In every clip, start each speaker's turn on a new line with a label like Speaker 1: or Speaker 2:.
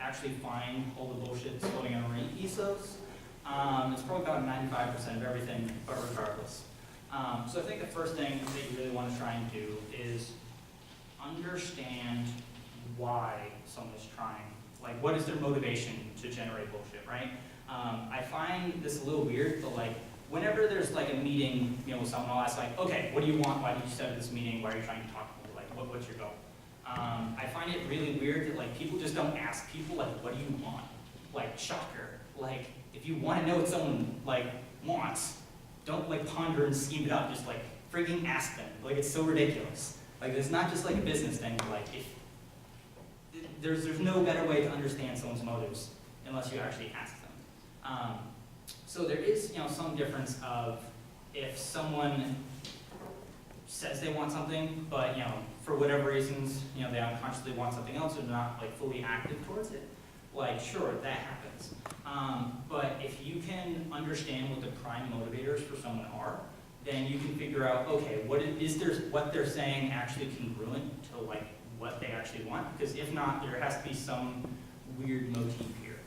Speaker 1: actually find all the bullshit that's floating underneath ethos. It's probably about 95% of everything, but regardless. So I think the first thing that you really want to try and do is understand why someone is trying. Like, what is their motivation to generate bullshit, right? I find this a little weird, but like, whenever there's like a meeting, with someone, I'll ask like, okay, what do you want? Why did you set up this meeting? Why are you trying to talk to me? Like, what's your goal? I find it really weird that like people just don't ask people like, what do you want? Like, shocker. Like, if you want to know what someone like wants, don't like ponder and scheme it up. Just like freaking ask them. Like, it's so ridiculous. Like, it's not just like a business thing. Like, if there's no better way to understand someone's motives unless you actually ask them. So there is, some difference of if someone says they want something, but for whatever reasons, they unconsciously want something else or not like fully active towards it. Like, sure, that happens. But if you can understand what the prime motivators for someone are, then you can figure out, okay, what they're saying actually congruent to like what they actually want? Because if not, there has to be some weird motif here.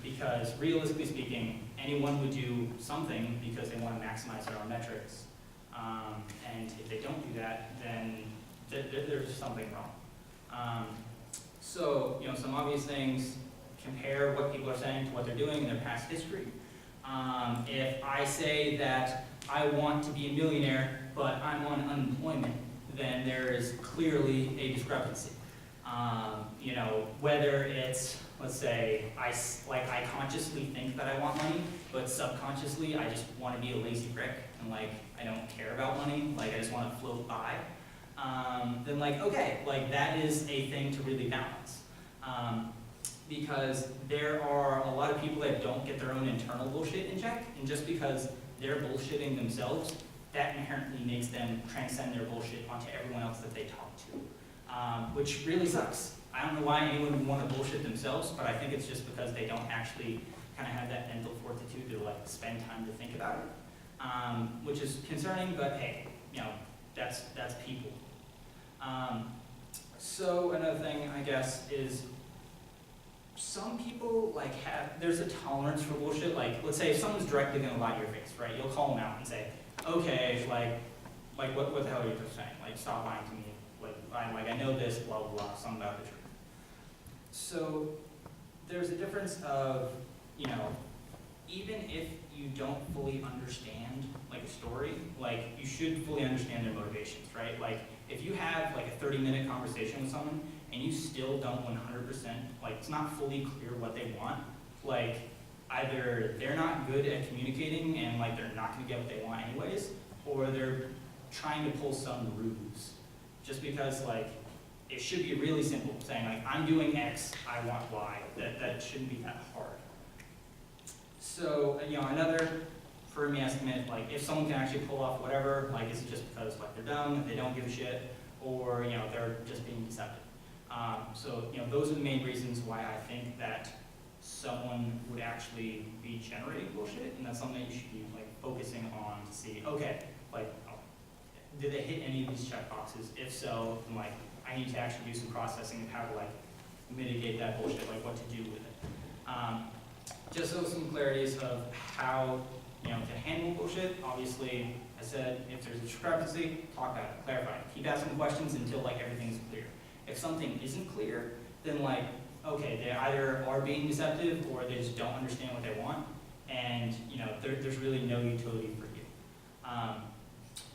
Speaker 1: Because realistically speaking, anyone would do something because they want to maximize their own metrics. And if they don't do that, then there's something wrong. So, some obvious things, compare what people are saying to what they're doing in their past history. If I say that I want to be a millionaire, but I'm on unemployment, then there is clearly a discrepancy. Whether it's, let's say, I consciously think that I want money, but subconsciously I just want to be a lazy prick, and like, I don't care about money, like I just want to float by, then like, okay, like that is a thing to really balance. Because there are a lot of people that don't get their own internal bullshit in check, and just because they're bullshitting themselves, that inherently makes them transcend their bullshit onto everyone else that they talk to, which really sucks. I don't know why anyone would want to bullshit themselves, but I think it's just because they don't actually kind of have that mental fortitude to like spend time to think about it, which is concerning, but hey, that's people. So another thing, I guess, is some people like there's a tolerance for bullshit. Like, let's say if someone's directly going to lie to your face, right? You'll call them out and say, okay, like what the hell are you just saying? Like, stop lying to me. Like I know this, blah, blah, blah, something about the truth. So there's a difference of, even if you don't fully understand like a story, like you should fully understand their motivations, right? Like if you have like a 30-minute conversation with someone and you still don't 100%, like it's not fully clear what they want, like either they're not good at communicating and like they're not gonna get what they want anyways, or they're trying to pull some ruse. Just because like, it should be really simple, saying like, I'm doing X, I want Y. That shouldn't be that hard. So, another for me estimate, like if someone can actually pull off whatever, like is it just because like they're dumb, they don't give a shit, or they're just being deceptive. So, those are the main reasons why I think that someone would actually be generating bullshit, and that's something that you should be like focusing on to see, okay, like, did they hit any of these checkboxes? If so, then like, I need to actually do some processing of how to like mitigate that bullshit, like what to do with it. Just so some clarities of how to handle bullshit. Obviously, I said if there's a discrepancy, talk about it, clarify it. Keep asking questions until like everything's clear. If something isn't clear, then like, okay, they either are being deceptive or they just don't understand what they want, and there's really no utility for you.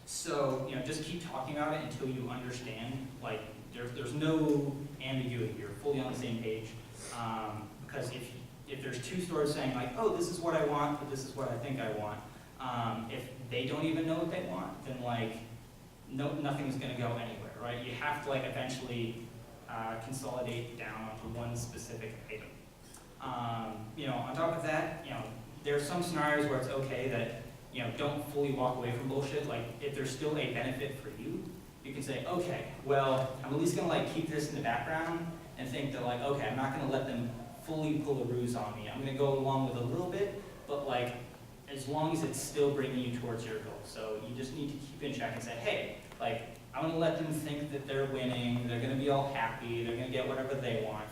Speaker 1: So just keep talking about it until you understand. Like there's no ambiguity. You're fully on the same page. Because if there's two stories saying like, oh, this is what I want, but this is what I think I want, if they don't even know what they want, then like nothing's going to go anywhere, right? You have to like eventually consolidate down onto one specific item. On top of that, there are some scenarios where it's okay that don't fully walk away from bullshit. Like if there's still a benefit for you, you can say, okay, well, I'm at least gonna like keep this in the background and think that like, okay, I'm not gonna let them fully pull a ruse on me. I'm gonna go along with a little bit, but like as long as it's still bringing you towards your goal. So you just need to keep in check and say, hey, like I'm gonna let them think that they're winning, they're gonna be all happy, they're gonna get whatever they want.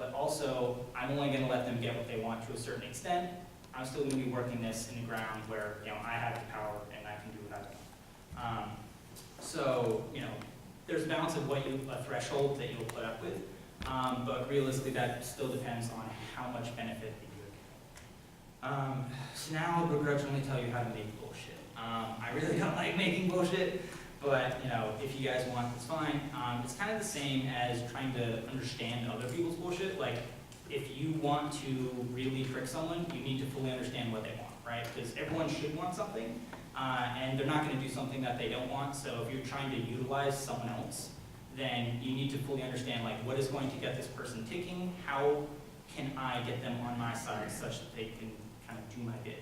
Speaker 1: but also I'm only going to let them get what they want to a certain extent. I'm still going to be working this in the ground where, you know, I have the power and I can do what I want. So, you know, there's a balance of what a threshold that you'll put up with, but realistically that still depends on how much benefit that you're getting. So now I'll begrudgingly tell you how to make bullshit. I really don't like making bullshit, but you know, if you guys want, it's fine. It's kind of the same as trying to understand other people's bullshit. Like, if you want to really trick someone, you need to fully understand what they want, right? Because everyone should want something, and they're not going to do something that they don't want. So if you're trying to utilize someone else, then you need to fully understand, like, what is going to get this person ticking? How can I get them on my side such that they can kind of do my bidding?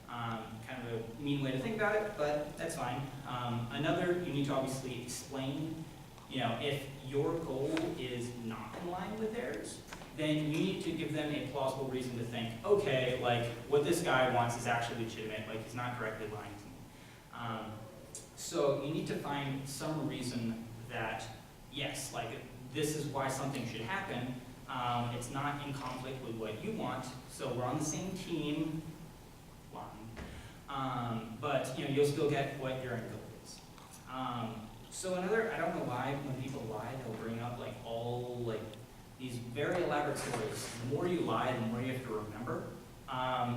Speaker 1: Kind of a mean way to think about it, but that's fine. Another, you need to obviously explain, you know, if your goal is not in line with theirs, then you need to give them a plausible reason to think, okay, like, what this guy wants is actually legitimate, like, he's not directly lying to me. So you need to find some reason that, yes, like, this is why something should happen. It's not in conflict with what you want, so we're on the same team, but you know, you'll still get what your end goal is. So another, I don't know why when people lie, they'll bring up like all like these very elaborate stories. The more you lie, the more you have to remember.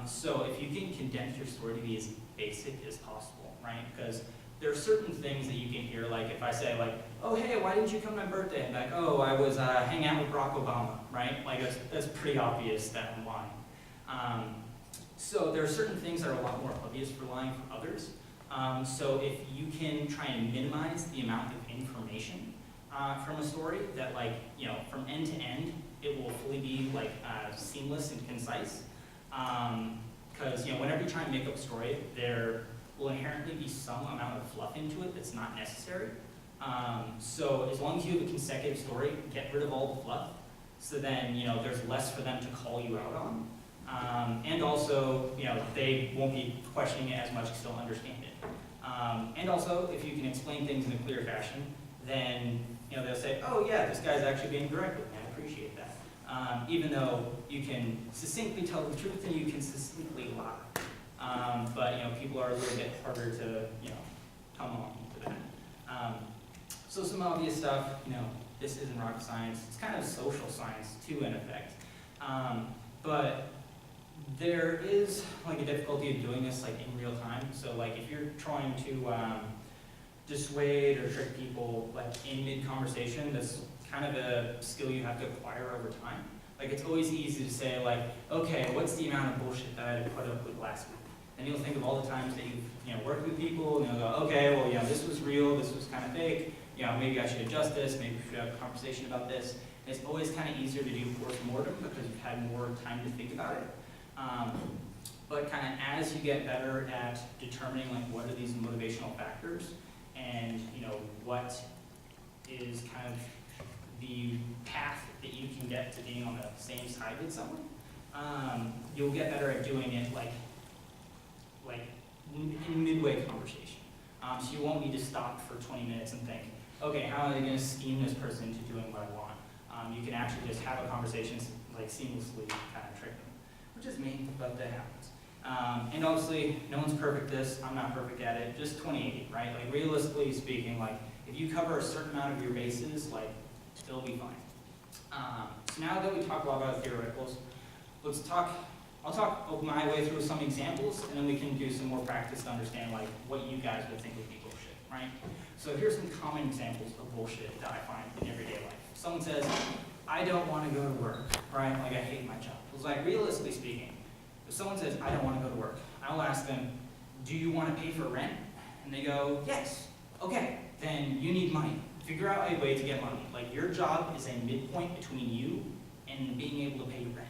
Speaker 1: So if you can condense your story to be as basic as possible, right? Because there are certain things that you can hear, like if I say like, oh hey, why didn't you come to my birthday? And like, oh, I was hanging out with Barack Obama, right? Like that's pretty obvious that I'm lying. So there are certain things that are a lot more obvious for lying from others. So if you can try and minimize the amount of information from a story, that like, you know, from end to end, it will fully be like seamless and concise. Because you know, whenever you try and make up a story, there will inherently be some amount of fluff into it that's not necessary. So as long as you have a consecutive story, get rid of all the fluff. So then, you know, there's less for them to call you out on. And also, you know, they won't be questioning it as much because they'll understand it. And also, if you can explain things in a clear fashion, then, you know, they'll say, oh yeah, this guy's actually being direct with me, I appreciate that. Even though you can succinctly tell the truth and you can succinctly lie. But, you know, people are a little bit harder to, you know, come on to that. So some obvious stuff, you know, this isn't rocket science. It's kind of social science too, in effect. But there is like a difficulty of doing this like in real time. So like if you're trying to dissuade or trick people like in mid-conversation, that's kind of a skill you have to acquire over time. Like it's always easy to say like, okay, what's the amount of bullshit that I had to put up with last week? And you'll think of all the times that you've worked with people, and you'll go, okay, well, yeah, this was real, this was kind of fake. You know, maybe I should adjust this, maybe we should have a conversation about this. It's always kind of easier to do post-mortem because you've had more time to think about it. But kind of as you get better at determining like what are these motivational factors and you know what is kind of the path that you can get to being on the same side with someone, you'll get better at doing it like in midway conversation. So you won't need to stop for 20 minutes and think, okay, how am I going to scheme this person into doing what I want? You can actually just have a conversation like seamlessly kind of trick them, which is me, but that happens. And obviously, no one's perfect at this. I'm not perfect at it. Just 20/80, right? Like realistically speaking, like if you cover a certain amount of your bases, like it'll be fine. So now that we talked a lot about theoreticals, I'll talk my way through some examples, and then we can do some more practice to understand like what you guys would think would be bullshit, right? So here's some common examples of bullshit that I find in everyday life. Someone says, I don't want to go to work, right? Like I hate my job. It's like realistically speaking, if someone says, I don't want to go to work, I'll ask them, do you want to pay for rent? And they go, yes. Okay, then you need money. Figure out a way to get money. Like your job is a midpoint between you and being able to pay rent.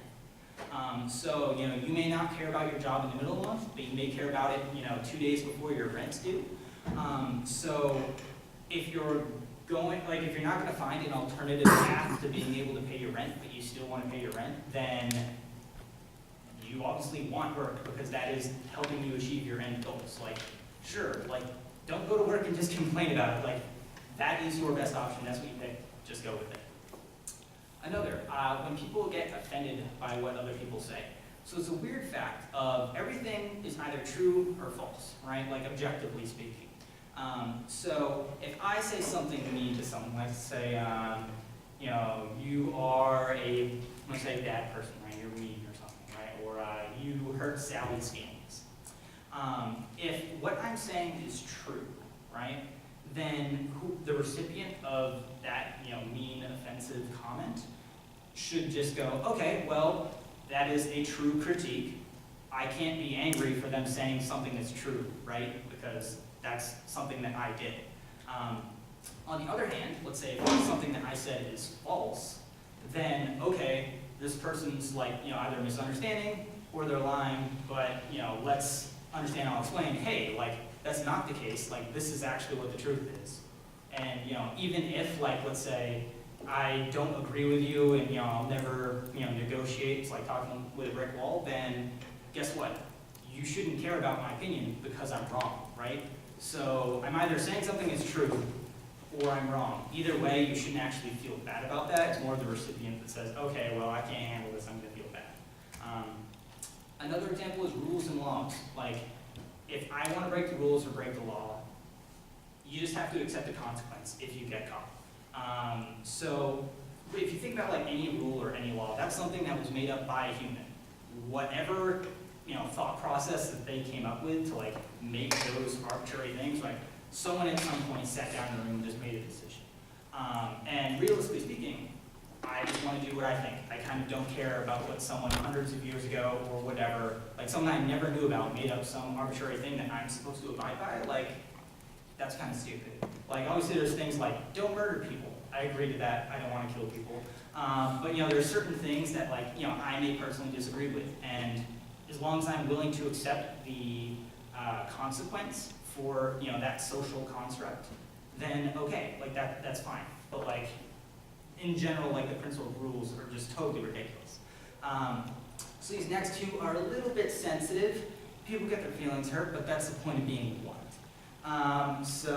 Speaker 1: So, you know, you may not care about your job in the middle of the month, but you may care about it, you know, 2 days before your rent's due. So if you're if you're not going to find an alternative path to being able to pay your rent, but you still want to pay your rent, then you obviously want work because that is helping you achieve your end goals. Like, sure, like, don't go to work and just complain about it. Like, that is your best option. That's what you pick. Just go with it. Another, when people get offended by what other people say. So it's a weird fact of everything is either true or false, right? Like objectively speaking. So if I say something mean to someone, let's say, you know, you are a, let's say, bad person, right? You're mean or something, right? Or you hurt Sally's feelings. If what I'm saying is true, right, then the recipient of that, you know, mean, offensive comment should just go, okay, well, that is a true critique. I can't be angry for them saying something that's true, right? Because that's something that I did. On the other hand, let's say if something that I said is false, then okay, this person's like, you know, either misunderstanding or they're lying, but you know, let's understand, I'll explain, hey, like, that's not the case, like, this is actually what the truth is. And, you know, even if, like, let's say, I don't agree with you and, you know, I'll never, you know, negotiate, it's like talking with a brick wall, then guess what? You shouldn't care about my opinion because I'm wrong, right? So I'm either saying something is true or I'm wrong. Either way, you shouldn't actually feel bad about that. It's more the recipient that says, okay, well, I can't handle this, I'm gonna feel bad. Another example is rules and laws. Like, if I want to break the rules or break the law, you just have to accept the consequence if you get caught. So if you think about like any rule or any law, that's something that was made up by a human. Whatever, you know, thought process that they came up with to like make those arbitrary things, like someone at some point sat down in the room and just made a decision. And realistically speaking, I just want to do what I think. I kind of don't care about what someone hundreds of years ago or whatever, like someone I never knew about made up some arbitrary thing that I'm supposed to abide by. Like, that's kind of stupid. Like, obviously there's things like, don't murder people. I agree to that. I don't want to kill people. But, you know, there's certain things that, like, you know, I may personally disagree with. And as long as I'm willing to accept the consequence for, you know, that social construct, then okay, like that's fine. But like, in general, like the principle of rules are just totally ridiculous. So these next two are a little bit sensitive. People get their feelings hurt, but that's the point of being blunt. So